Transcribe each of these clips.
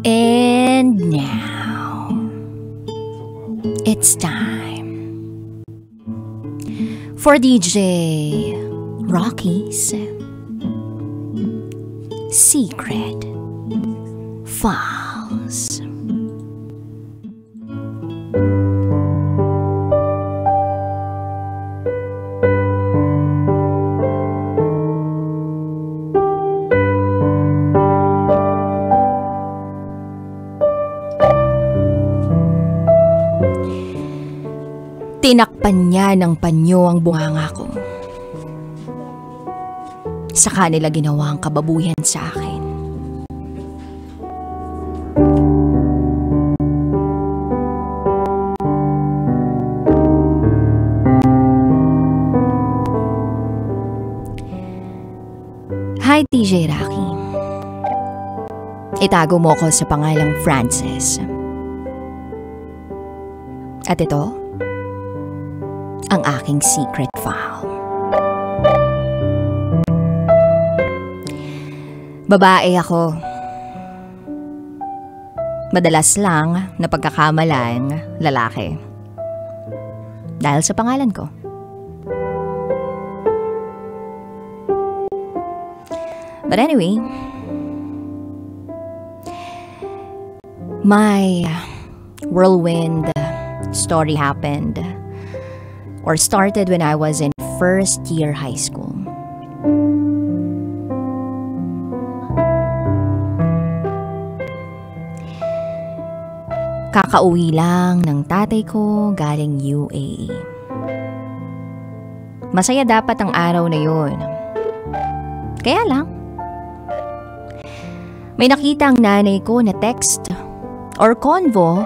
And now, it's time for DJ Rocky's Secret Files. Tinakpan niya ng panyo ang bunganga ko. Sa kanila ginawa ang kababuyan sa akin. Hi, TJ Rocky. Itago mo ko sa pangalang Frances. At ito, ang aking secret file. Babae ako. Madalas lang na pagkakamalang lalaki. Dahil sa pangalan ko. But anyway, my whirlwind story happened or started when I was in first year high school. Kakauwi lang ng tatay ko galing UAE. Masaya dapat ang araw na yun. Kaya lang, may nakita ang nanay ko na text or convo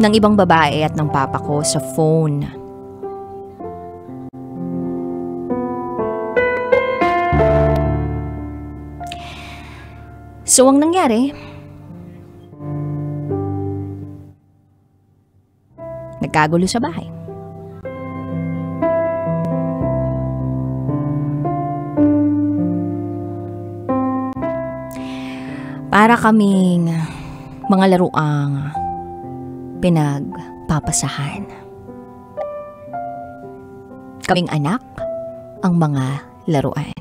ng ibang babae at ng papa ko sa phone. So, ang nangyari, nagkagulo sa bahay. Para kaming mga laruang pinagpapasahan. Kaming anak ang mga laruan.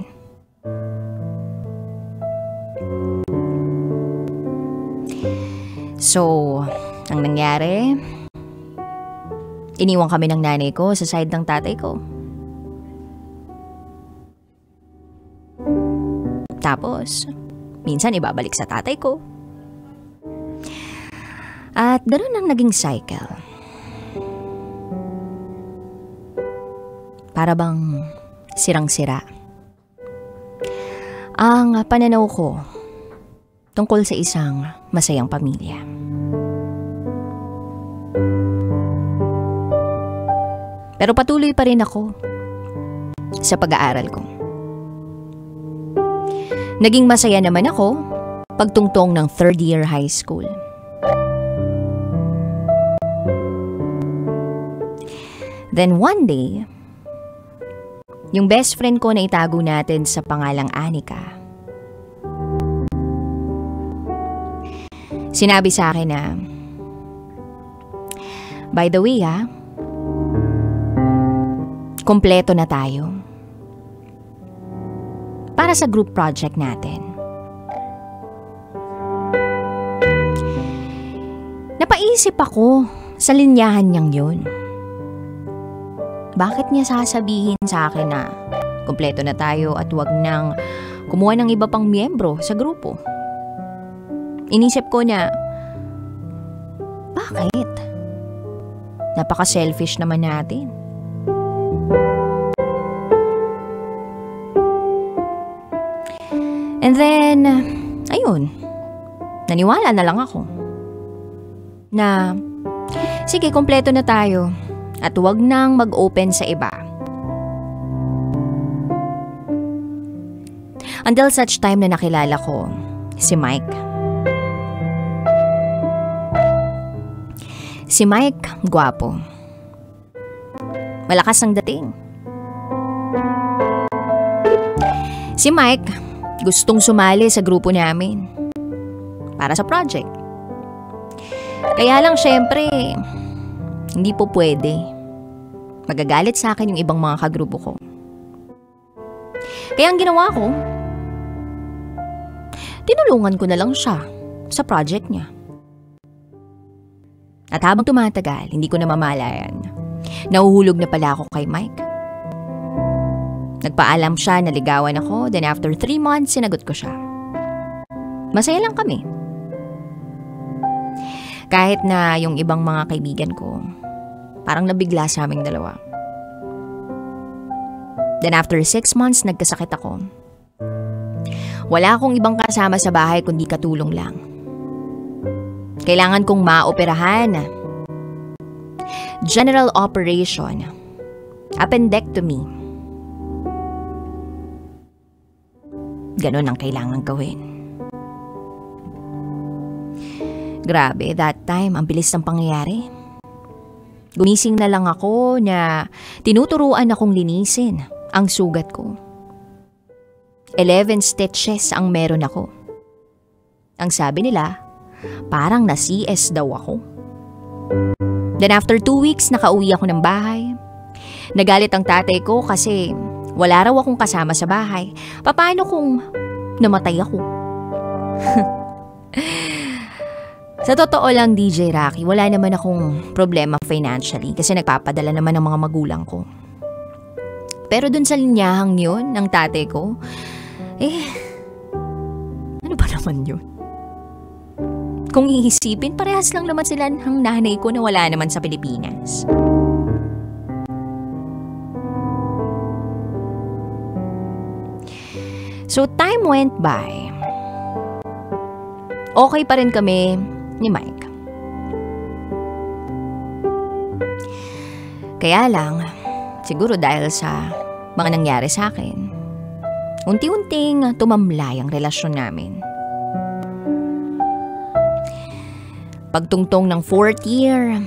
So, ang nangyari, iniwan kami ng nanay ko sa side ng tatay ko. Tapos, minsan ibabalik sa tatay ko. At ganoon ang naging cycle. Para bang sirang-sira ang pananaw ko tungkol sa isang masayang pamilya. Pero patuloy pa rin ako sa pag-aaral ko. Naging masaya naman ako pagtungtong ng third year high school. Then one day, yung best friend ko na itago natin sa pangalang Anika, sinabi sa akin na, by the way kompleto na tayo para sa group project natin. Napaisip ako sa linyahan niyang yun. Bakit niya sasabihin sa akin na kompleto na tayo at wag nang kumuha ng iba pang miyembro sa grupo? Inisip ko na, bakit? Napaka-selfish naman natin. And then, ayun, naniwala na lang ako na, sige, kompleto na tayo at wag nang mag-open sa iba. Until such time na nakilala ko si Mike. Si Mike, gwapo. Malakas ang dating. Si Mike, gustong sumali sa grupo namin para sa project. Kaya lang syempre, hindi po pwede. Magagalit sa akin yung ibang mga kagrupo ko. Kaya ang ginawa ko, tinulungan ko na lang siya sa project niya. At habang tumatagal, hindi ko na mamalayan. Nahuhulog na pala ako kay Mike. Nagpaalam siya na ligawan ako, then after 3 months, sinagot ko siya. Masaya lang kami. Kahit na yung ibang mga kaibigan ko, parang nabigla sa aming dalawa. Then after 6 months, nagkasakit ako. Wala akong ibang kasama sa bahay kundi katulong lang. Kailangan kong maoperahan. General operation. Appendectomy. Ganon ang kailangan gawin. Grabe, that time, ang bilis ng pangyayari. Gumising na lang ako na tinuturuan akong linisin ang sugat ko. 11 stitches ang meron ako. Ang sabi nila, parang na-CS daw ako. Then after 2 weeks, nakauwi ako ng bahay. Nagalit ang tatay ko kasi wala raw akong kasama sa bahay. Paano kung namatay ako? Sa totoo lang, DJ Rocky, wala naman akong problema financially kasi nagpapadala naman ng mga magulang ko. Pero dun sa linyahang yun, ng tatay ko, ano ba naman yun? Kung iisipin, parehas lang naman sila ng nanay ko na wala naman sa Pilipinas. So time went by. Okay pa rin kami ni Mike. Kaya lang, siguro dahil sa mga nangyari sa akin, unti-unting tumamlay ang relasyon namin. Pagtungtong ng 4th year,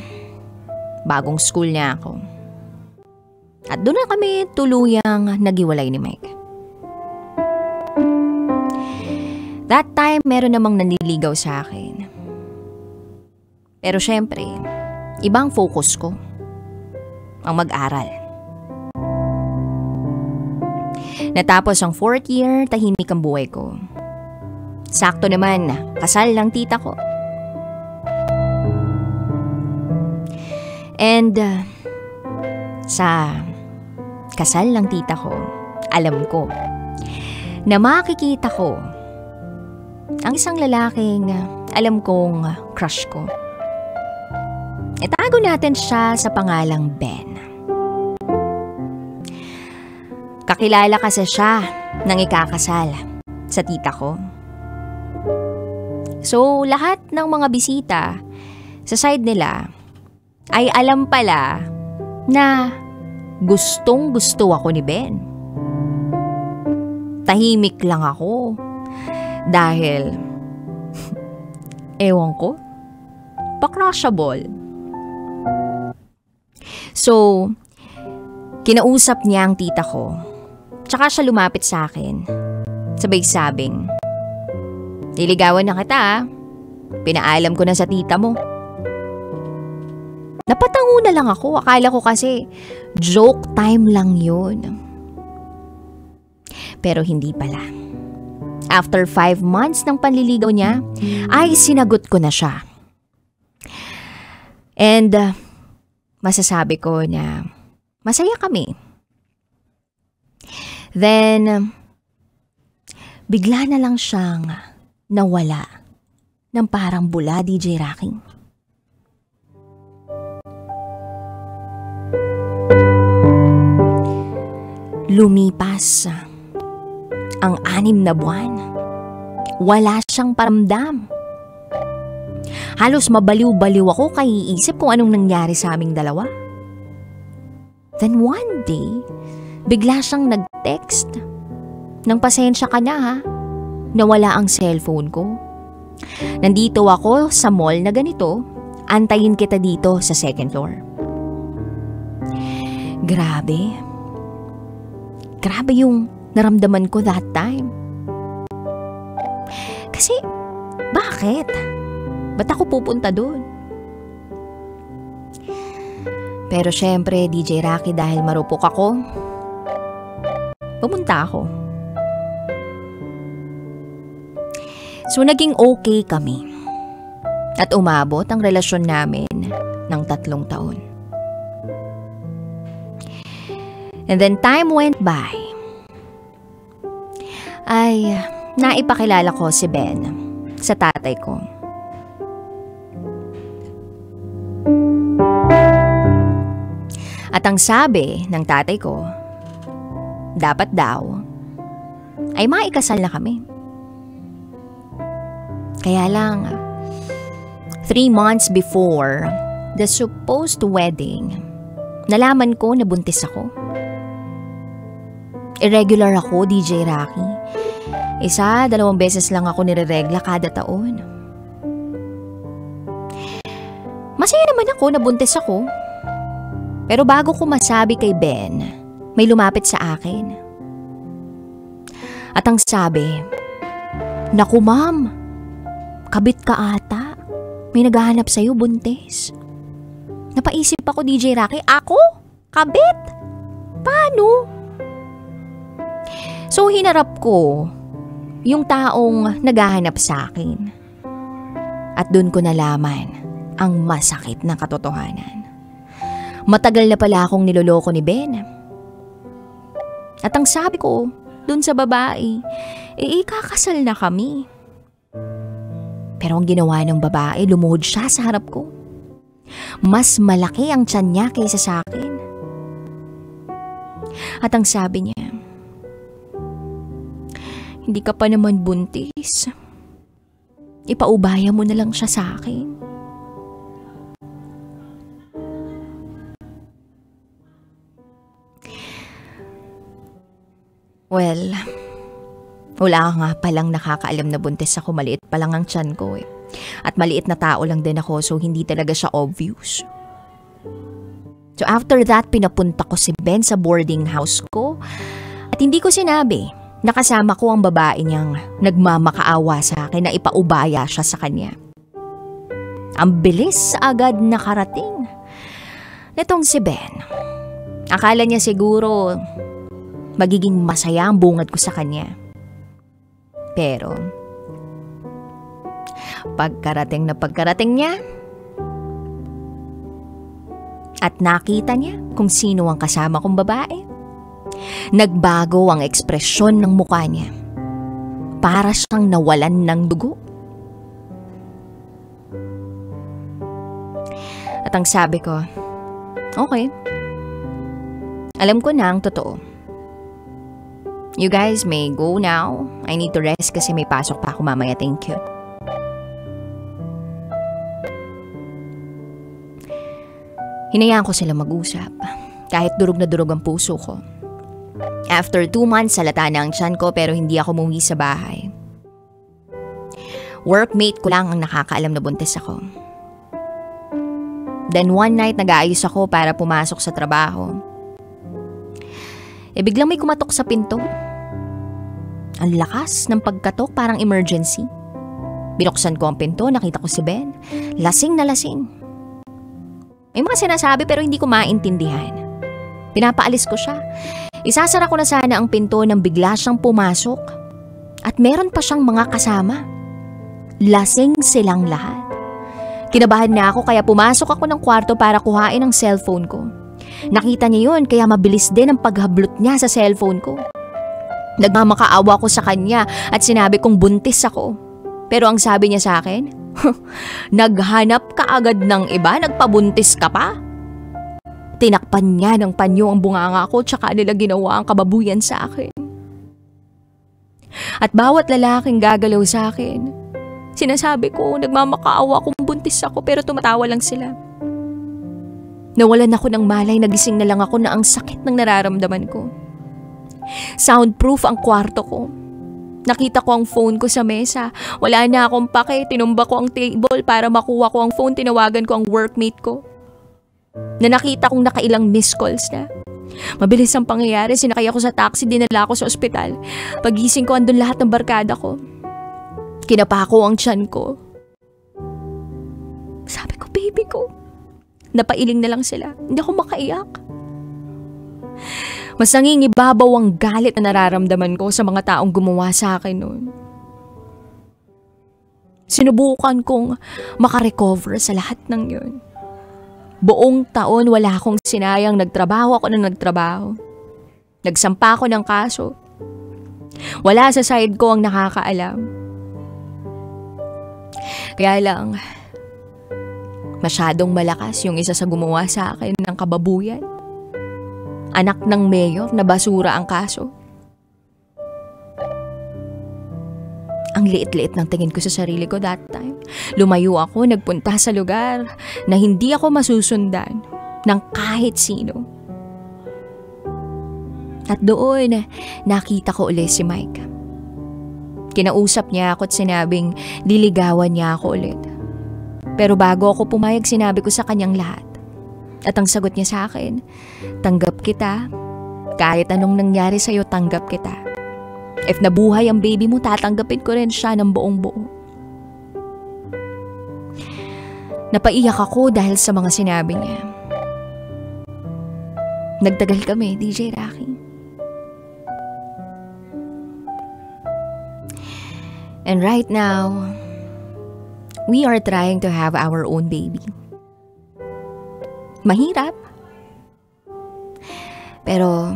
bagong school niya ako. At doon na kami tuluyang naghiwalay ni Mike. That time, meron namang nanliligaw sa akin. Pero syempre, ibang focus ko. Ang mag-aral. Natapos ang 4th year, tahimik ang buhay ko. Sakto naman, kasal ng tita ko. And sa kasal ng tita ko, alam ko na makikita ko ang isang lalaking alam kong crush ko. Itago natin siya sa pangalang Ben. Kakilala kasi siya ng ikakasal sa tita ko. So, lahat ng mga bisita sa side nila ay alam pala na gustong gusto ako ni Ben. Tahimik lang ako dahil ewan ko, pa-crushable. So, kinausap niya ang tita ko. Tsaka siya lumapit sa akin. Sabay sabing, "Niligawan na kita ah. Pinaalam ko na sa tita mo." Napatango na lang ako. Akala ko kasi joke time lang yun. Pero hindi pala. After 5 months ng panliligaw niya, ay sinagot ko na siya. And masasabi ko na masaya kami. Then, bigla na lang siyang nawala ng parang bula, DJ Rocky. Lumipas ang 6 na buwan. Wala siyang paramdam. Halos mabaliw-baliw ako kaya iisip kung anong nangyari sa aming dalawa. Then one day, bigla siyang nag-text. Nang pasensya ka na ha, nawala ang cellphone ko. Nandito ako sa mall na ganito, antayin kita dito sa 2nd floor. Grabe yung naramdaman ko that time. Kasi, bakit? Ba't ako pupunta doon? Pero syempre, DJ Rocky, dahil marupok ako, pumunta ako. So, naging okay kami. At umabot ang relasyon namin ng 3 taon. And then time went by. Ay, naipakilala ko si Ben sa tatay ko. At ang sabi ng tatay ko, dapat daw ay maikasal na kami. Kaya lang, 3 months before the supposed wedding, nalaman ko na buntis ako. Irregular ako, DJ Rocky. 1, 2 beses lang ako nireregla kada taon. Masaya naman ako na buntis ako. Pero bago ko masabi kay Ben, may lumapit sa akin. At ang sabi, "Naku ma'am, kabit ka ata. May naghahanap sa'yo, buntis." Napaisip ako, DJ Rocky, ako? Kabit? Paano? So hinarap ko yung taong naghahanap sa akin. At doon ko nalaman ang masakit na katotohanan. Matagal na pala akong niloloko ni Ben. At ang sabi ko doon sa babae, ikakasal na kami. Pero ang ginawa ng babae, lumuhod siya sa harap ko. Mas malaki ang tiyan niya kaysa sa akin. At ang sabi niya, "Hindi ka pa naman buntis. Ipaubaya mo na lang siya sa akin." Well, wala nga palang nakakaalam na buntis ako. Maliit pa lang ang tiyan ko eh. At maliit na tao lang din ako, so hindi talaga siya obvious. So after that, pinapunta ko si Ben sa boarding house ko. At hindi ko sinabi, nakasama ko ang babae niyang nagmamakaawa sa akin na ipaubaya siya sa kanya. Ang bilis agad nakarating nitong si Ben. Akala niya siguro magiging masaya ang bungad ko sa kanya. Pero pagkarating niya at nakita niya kung sino ang kasama kong babae, nagbago ang ekspresyon ng mukha niya. Para siyang nawalan ng dugo. At ang sabi ko, okay, alam ko na ang totoo. You guys may go now. I need to rest kasi may pasok pa ako mamaya. Thank you. Hinayaan ko sila mag-usap. Kahit durog na durog ang puso ko. After 2 months, salata na ang tiyan ko pero hindi ako umuwi sa bahay. Workmate ko lang ang nakakaalam na buntis ako. Then one night, nag-aayos ako para pumasok sa trabaho. Biglang may kumatok sa pinto. Ang lakas ng pagkatok, parang emergency. Binuksan ko ang pinto, nakita ko si Ben. Lasing na lasing. May mga sinasabi pero hindi ko maintindihan. Pinapaalis ko siya. Isasara ko na sana ang pinto nang bigla siyang pumasok. At meron pa siyang mga kasama. Lasing silang lahat. Kinabahan na ako kaya pumasok ako ng kwarto para kuhain ang cellphone ko. Nakita niya yun kaya mabilis din ang paghablot niya sa cellphone ko. Nagmamakaawa ko sa kanya at sinabi kong buntis ako. Pero ang sabi niya sa akin, naghanap ka agad ng iba, nagpabuntis ka pa? Tinakpan niya ng panyo ang bunganga ko tsaka nila ginawa ang kababuyan sa akin. At bawat lalaking gagalaw sa akin, sinasabi ko nagmamakaawa kung buntis ako pero tumatawa lang sila. Nawalan ako ng malay, nagising na lang ako na ang sakit ng nararamdaman ko. Soundproof ang kwarto ko. Nakita ko ang phone ko sa mesa. Wala na akong pake, tinumba ko ang table para makuha ko ang phone, tinawagan ko ang workmate ko. na nakita kong nakailang missed calls na. Mabilis ang pangyayari, sinakay ako sa taxi, dinala ako sa ospital. Pagising ko, andun lahat ng barkada ko. Kinapa ko ang tiyan ko. Sabi ko, baby ko. Napailing na lang sila. Hindi ako makaiyak. Mas nangingibabaw ang galit na nararamdaman ko sa mga taong gumawa sa akin noon. Sinubukan kong makarecover sa lahat ng yun. Buong taon wala akong sinayang, nagtrabaho ako ng nagtrabaho. Nagsampa ako ng kaso. Wala sa side ko ang nakakaalam. Kaya lang, masyadong malakas yung isa sa gumawa sa akin ng kababuyan. Anak ng mayor na basura ang kaso. Ang liit-liit ng tingin ko sa sarili ko that time. Lumayo ako, nagpunta sa lugar na hindi ako masusundan ng kahit sino. At doon, nakita ko ulit si Mike. Kinausap niya ako at sinabing liligawan niya ako ulit. Pero bago ako pumayag, sinabi ko sa kanyang lahat. At ang sagot niya sa akin, tanggap kita. Kahit anong nangyari sa'yo, tanggap kita. If nabuhay ang baby mo, tatanggapin ko rin siya ng buong buo. Napaiyak ako dahil sa mga sinabi niya. Nagtagal kami, DJ Rocky. And right now, we are trying to have our own baby. Mahirap. Pero,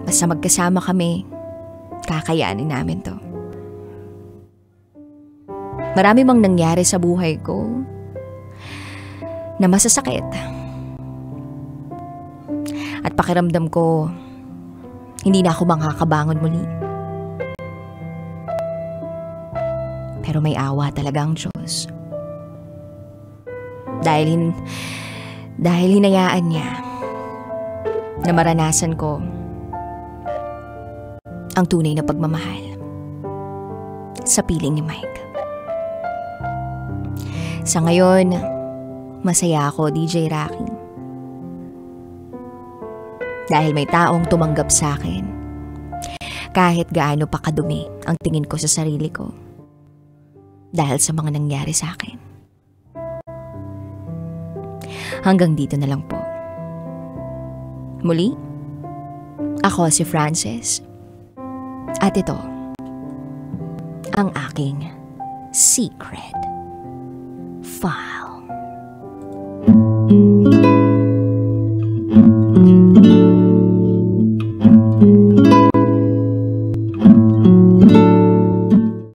basta magkasama kami, kakayanin namin to. Marami mang nangyari sa buhay ko na masasakit. At pakiramdam ko, hindi na ako makakabangon muli. Pero may awa talaga ang Diyos. Dahil hinayaan niya na maranasan ko ang tunay na pagmamahal sa piling ni Mike. Sa ngayon, masaya ako, DJ Rocky. Dahil may taong tumanggap sa akin kahit gaano pa kadumi ang tingin ko sa sarili ko dahil sa mga nangyari sa akin. Hanggang dito na lang po. Muli, ako si Frances. At ito, ang aking secret file.